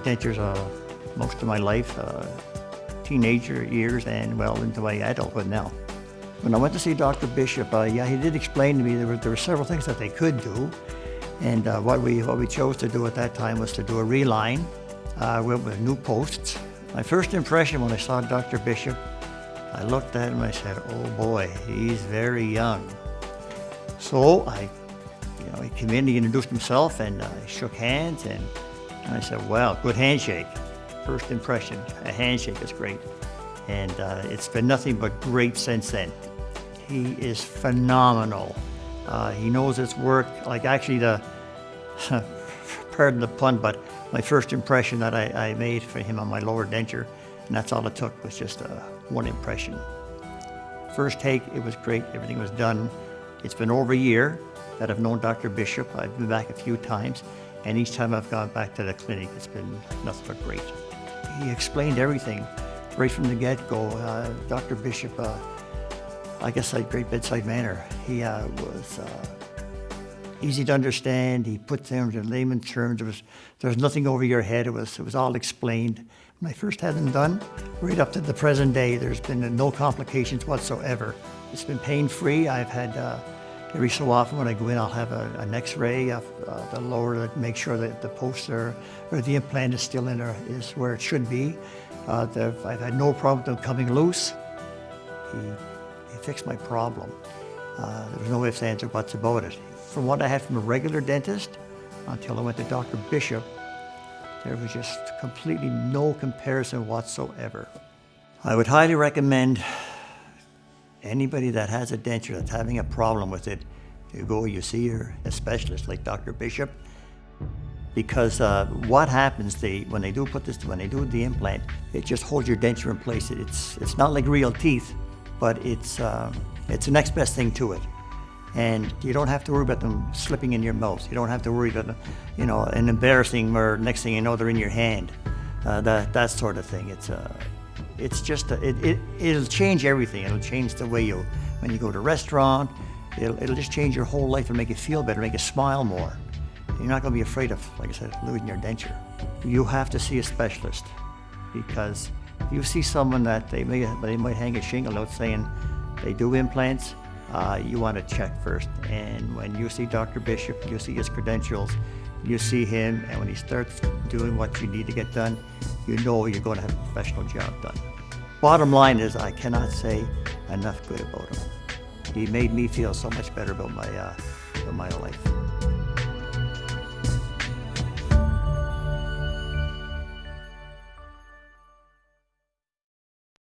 had dentures most of my life, teenager years and well into my adulthood now. When I went to see Dr. Bishop, yeah, he did explain to me there were several things that they could do. And what we chose to do at that time was to do a reline with new posts. My first impression when I saw Dr. Bishop, I looked at him and I said, oh boy, he's very young. So he came in, he introduced himself and I shook hands and I said, well, good handshake. First impression, a handshake is great. And it's been nothing but great since then. He is phenomenal. He knows his work, like actually pardon the pun, but my first impression that I made for him on my lower denture, and that's all it took, was just one impression. First take, it was great, everything was done. It's been over a year that I've known Dr. Bishop. I've been back a few times, and each time I've gone back to the clinic, it's been nothing but great. He explained everything right from the get-go. Dr. Bishop, I guess, had great bedside manner. He was easy to understand. He put things in layman's terms. There was nothing over your head. It was all explained. When I first had them done, right up to the present day, there's been no complications whatsoever. It's been pain-free. I've had, every so often when I go in, I'll have an x-ray of the lower to make sure that the posts or the implant is still in there, is where it should be. I've had no problem with them coming loose. He fixed my problem. There was no ifs, ands, or buts about it. From what I had from a regular dentist until I went to Dr. Bishop, there was just completely no comparison whatsoever. I would highly recommend anybody that has a denture that's having a problem with it, you see a specialist like Dr. Bishop, because what happens when they do the implant, it just holds your denture in place. It's not like real teeth, but it's the next best thing to it. And you don't have to worry about them slipping in your mouth. You don't have to worry about, an embarrassing, or next thing you know, they're in your hand. That sort of thing. It'll change everything. It'll change the way when you go to a restaurant, it'll just change your whole life and make you feel better, make you smile more. You're not going to be afraid of, like I said, losing your denture. You have to see a specialist, because if you see someone that they might hang a shingle out saying they do implants, you want to check first. And when you see Dr. Bishop, you see his credentials, you see him, and when he starts doing what you need to get done, you know you're going to have a professional job done. Bottom line is, I cannot say enough good about him. He made me feel so much better about my life.